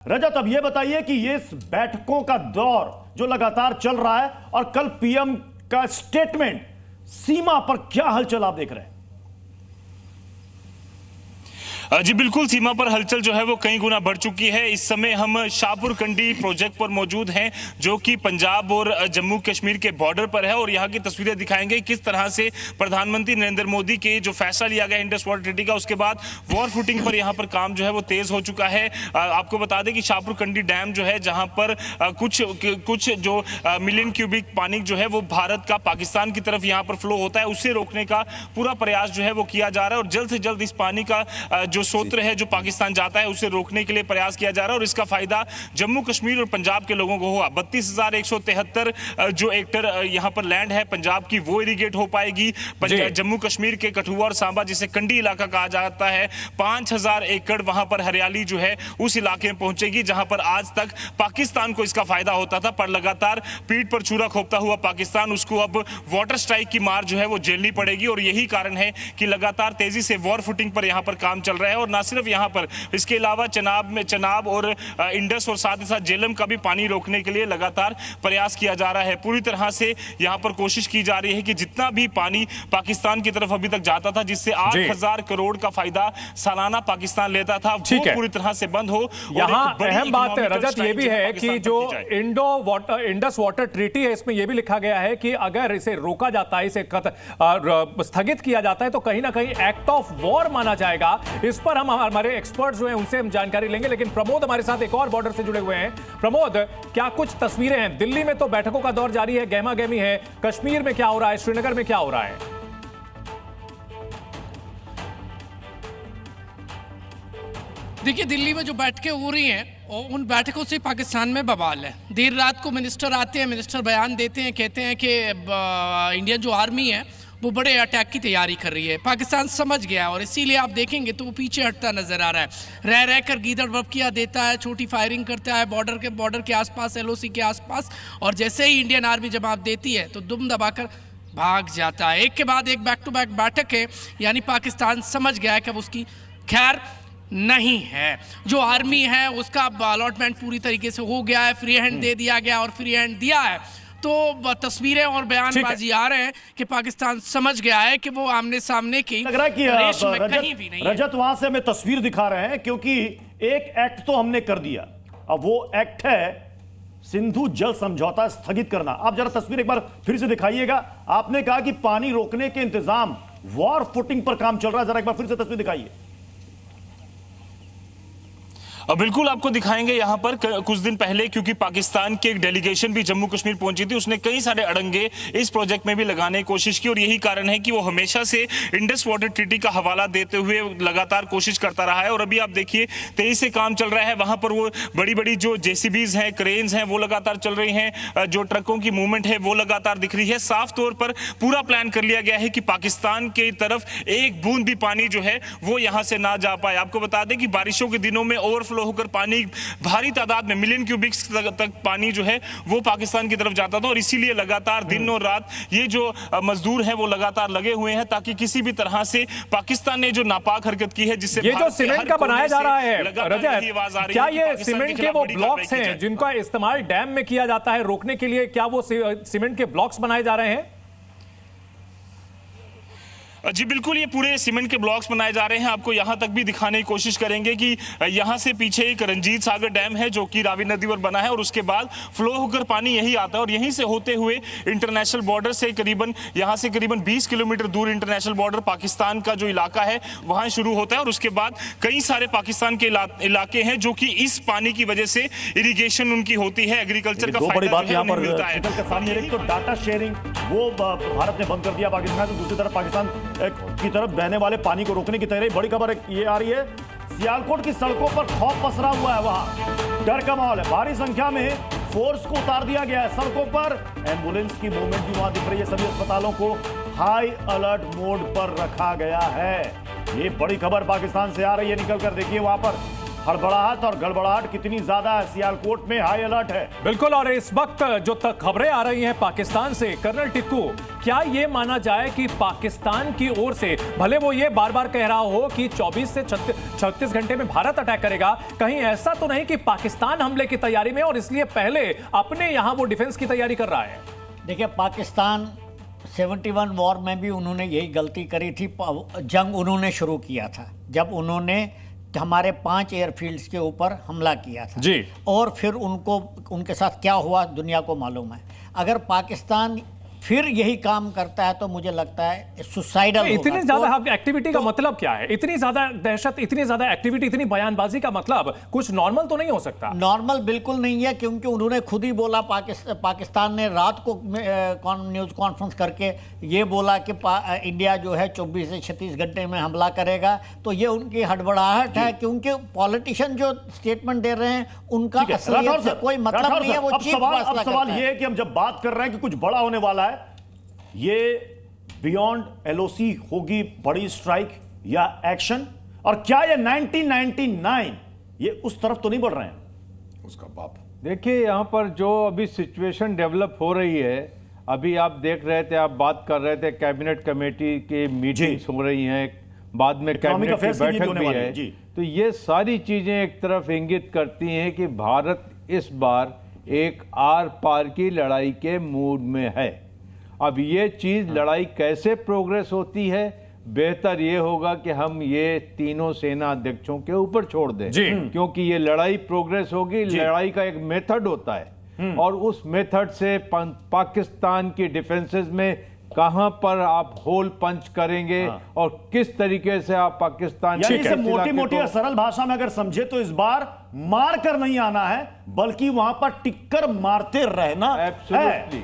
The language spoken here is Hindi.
रजत, अब यह बताइए कि ये बैठकों का दौर जो लगातार चल रहा है और कल पीएम का स्टेटमेंट, सीमा पर क्या हलचल आप देख रहे हैं? जी बिल्कुल, सीमा पर हलचल जो है वो कई गुना बढ़ चुकी है। इस समय हम शाहपुर कंडी प्रोजेक्ट पर मौजूद हैं जो कि पंजाब और जम्मू कश्मीर के बॉर्डर पर है, और यहाँ की तस्वीरें दिखाएंगे किस तरह से प्रधानमंत्री नरेंद्र मोदी के जो फैसला लिया गया इंडस वाटर ट्रीटी का, उसके बाद वॉर फुटिंग पर यहाँ पर काम जो है वो तेज हो चुका है। आपको बता दें कि शाहपुर कंडी डैम जो है, जहाँ पर कुछ जो मिलियन क्यूबिक पानी जो है वो भारत का पाकिस्तान की तरफ यहाँ पर फ्लो होता है, उसे रोकने का पूरा प्रयास जो है वो किया जा रहा है, और जल्द से जल्द इस पानी का जो स्रोत है जो पाकिस्तान जाता है उसे रोकने के लिए प्रयास किया जा रहा है, और इसका फायदा जम्मू कश्मीर और पंजाब के लोगों को हुआ। 32,173 जो हेक्टेयर यहां पर लैंड है पंजाब की, वो इरिगेट हो पाएगी। जम्मू कश्मीर के कठुआ और सांबा, जिसे कंडी इलाका कहा जाता है, 5,000 एकड़ वहां पर हरियाली जो है उस इलाके में पहुंचेगी, जहां पर आज तक पाकिस्तान को इसका फायदा होता था, पर लगातार पीठ पर छुरा खोपता हुआ पाकिस्तान, उसको अब वाटर स्ट्राइक की मार जो है वो झेलनी पड़ेगी। और यही कारण है कि लगातार तेजी से वॉर फुटिंग पर यहां पर काम चल रहा है। और ना सिर्फ यहां पर, इसके अलावा चनाब और इंडस और साथ ही साथ झेलम का भी पानी रोकने के लिए लगातार प्रयास किया जा रहा है। पूरी तरह से यहां पर कोशिश की जा रही है कि जितना भी पानी पाकिस्तान की तरफ अभी तक जाता था, जिससे 8,000 करोड़ का फायदा सालाना पाकिस्तान लेता था, वो पूरी तरह से बंद हो। यहां अहम बात है रजत ये भी है कि जो इंडस वाटर ट्रीटी है, इसमें यह भी लिखा गया है कि अगर इसे रोका जाता है, इसे स्थगित किया जाता है, तो कहीं ना कहीं एक्ट ऑफ वॉर माना जाएगा। इस पर हम हमारे एक्सपर्ट्स जो हैं उनसे हम जानकारी लेंगे, लेकिन प्रमोद हमारे साथ एक और बॉर्डर से जुड़े हुए हैं। प्रमोद, क्या कुछ तस्वीरें हैं? दिल्ली में तो बैठकों का दौर जारी है, गहमा गहमी है, कश्मीर में क्या हो रहा है, श्रीनगर में क्या हो रहा है? देखिए, दिल्ली में जो बैठकें हो रही हैं और उन बैठकों से पाकिस्तान में बवाल है। देर रात को मिनिस्टर आते हैं, मिनिस्टर बयान देते हैं, कहते हैं कि इंडियन जो आर्मी है वो बड़े अटैक की तैयारी कर रही है। पाकिस्तान समझ गया है और इसीलिए आप देखेंगे तो वो पीछे हटता नजर आ रहा है। रह कर गीदड़ बबकिया देता है, छोटी फायरिंग करता है बॉर्डर के आसपास, एलओसी के आसपास, और जैसे ही इंडियन आर्मी जवाब देती है तो दुम दबाकर भाग जाता है। एक के बाद एक बैक टू बैक बैठक है, यानी पाकिस्तान समझ गया है कि अब उसकी खैर नहीं है। जो आर्मी है उसका अलॉटमेंट पूरी तरीके से हो गया है, फ्री हैंड दे दिया गया, और फ्री हैंड दिया है तो तस्वीरें और बयानबाजी आ रहे हैं कि पाकिस्तान समझ गया है कि वो आमने सामने की लग रहा है कि रेस में कहीं भी नहीं है। रजत, वहां से हमें तस्वीर दिखा रहे हैं, क्योंकि एक एक्ट तो हमने कर दिया, अब वो एक्ट है सिंधु जल समझौता स्थगित करना। आप जरा तस्वीर एक बार फिर से दिखाइएगा। आपने कहा कि पानी रोकने के इंतजाम, वॉर फुटिंग पर काम चल रहा है, जरा एक बार फिर से तस्वीर दिखाइए। बिल्कुल, आपको दिखाएंगे यहाँ पर कुछ दिन पहले, क्योंकि पाकिस्तान की एक डेलीगेशन भी जम्मू कश्मीर पहुंची थी, उसने कई सारे अड़ंगे इस प्रोजेक्ट में भी लगाने की कोशिश की, और यही कारण है कि वो हमेशा से इंडस वाटर ट्रीटी का हवाला देते हुए लगातार कोशिश करता रहा है। और अभी आप देखिए तेजी से काम चल रहा है, वहां पर वो बड़ी बड़ी जो जेसीबीज हैं, क्रेन्स हैं, वो लगातार चल रही हैं, जो ट्रकों की मूवमेंट है वो लगातार दिख रही है। साफ तौर पर पूरा प्लान कर लिया गया है कि पाकिस्तान की तरफ एक बूंद भी पानी जो है वो यहां से ना जा पाए। आपको बता दें कि बारिशों के दिनों में ओवरफ्लो होकर पानी भारी तादाद में, मिलियन क्यूबिक्स तक पानी जो है वो पाकिस्तान की तरफ जाता था, और इसीलिए लगातार दिन और रात ये जो मजदूर हैं वो लगातार लगे हुए हैं, ताकि किसी भी तरह से पाकिस्तान ने जो नापाक हरकत की है, जिससे ये जो सीमेंट का बनाया जा रहा है रजत, क्या ये सीमेंट के वो ब्लॉक्स हैं जिनका इस्तेमाल डैम में किया जाता है रोकने के लिए, क्या वो सीमेंट के ब्लॉक्स बनाए जा रहे हैं? जी बिल्कुल, ये पूरे सीमेंट के ब्लॉक्स बनाए जा रहे हैं। आपको यहां तक भी दिखाने की कोशिश करेंगे कि यहां से पीछे एक रंजीत सागर डैम है जो कि रावी नदी पर बना है, और उसके बाद फ्लो होकर पानी यही आता है, और यहीं से होते हुए इंटरनेशनल बॉर्डर से करीबन 20 किलोमीटर दूर इंटरनेशनल बॉर्डर पाकिस्तान का जो इलाका है वहां शुरू होता है, और उसके बाद कई सारे पाकिस्तान के इलाके हैं जो कि इस पानी की वजह से इरिगेशन उनकी होती है, एग्रीकल्चर का फायदा मिलता है। तो डाटा शेयरिंग वो भारत ने बंद कर दिया पाकिस्तान, तो दूसरी तरफ पाकिस्तान की तरफ बहने वाले पानी को रोकने की तैयारी। बड़ी खबर ये आ रही है, सियालकोट की सड़कों पर खौफ पसरा हुआ है, वहां डर का माहौल है, भारी संख्या में फोर्स को उतार दिया गया है सड़कों पर। एम्बुलेंस की मूवमेंट भी वहां दिख रही है, सभी अस्पतालों को हाई अलर्ट मोड पर रखा गया है। ये बड़ी खबर पाकिस्तान से आ रही है निकल कर, देखिए वहां पर हड़बड़ाहट और गड़बड़ाहट कितनी ज्यादा है। सियालकोट में हाई अलर्ट है। बिल्कुल। और इस वक्त जो तक खबरें आ रही हैं पाकिस्तान से, कर्नल टिक्कू, क्या यह माना जाए कि पाकिस्तान की ओर से भले वो ये बार बार कह रहा हो कि 24 से 36 घंटे में भारत अटैक करेगा, कहीं ऐसा तो नहीं कि पाकिस्तान हमले की तैयारी में और इसलिए पहले अपने यहां वो डिफेंस की तैयारी कर रहा है? देखिए, पाकिस्तान 71 वॉर में भी उन्होंने यही गलती करी थी। जंग उन्होंने शुरू किया था जब उन्होंने हमारे 5 एयरफील्ड्स के ऊपर हमला किया था जी। और फिर उनके साथ क्या हुआ दुनिया को मालूम है। अगर पाकिस्तान फिर यही काम करता है तो मुझे लगता है सुसाइडल होगा। इतनी ज्यादा एक्टिविटी का मतलब क्या है? इतनी ज्यादा दहशत, इतनी ज्यादा एक्टिविटी, इतनी बयानबाजी का मतलब कुछ नॉर्मल तो नहीं हो सकता? नॉर्मल बिल्कुल नहीं है, क्योंकि उन्होंने खुद ही बोला, पाकिस्तान ने रात को न्यूज़ कॉन्फ्रेंस करके ये बोला कि इंडिया जो है 24 से 36 घंटे में हमला करेगा। तो ये उनकी हड़बड़ाहट है, क्योंकि पॉलिटिशियन जो स्टेटमेंट दे रहे हैं उनका असलियत से कोई मतलब नहीं है। वो चीफ अब सवाल ये है कि हम जब बात कर रहे हैं कि कुछ बड़ा होने वाला है, ये बियॉन्ड एलओसी होगी बड़ी स्ट्राइक या एक्शन? और क्या ये 1999 ये उस तरफ तो नहीं बढ़ रहे हैं? उसका बाप देखिए, यहां पर जो अभी सिचुएशन डेवलप हो रही है, अभी आप देख रहे थे, आप बात कर रहे थे, कैबिनेट कमेटी की मीटिंग्स हो रही हैं, बाद में कैबिनेट की बैठक भी है। तो ये सारी चीजें एक तरफ इंगित करती हैं कि भारत इस बार एक आर पार की लड़ाई के मूड में है। अब ये चीज लड़ाई कैसे प्रोग्रेस होती है, बेहतर ये होगा कि हम ये तीनों सेना अध्यक्षों के ऊपर छोड़ दें, क्योंकि ये लड़ाई प्रोग्रेस होगी। लड़ाई का एक मेथड होता है और उस मेथड से पाकिस्तान की डिफेंसेस में कहां पर आप होल पंच करेंगे और किस तरीके से आप पाकिस्तान की मोटी मोटी और सरल भाषा में अगर समझे तो इस बार मार कर नहीं आना है, बल्कि वहां पर टिक्कर मारते रहना है।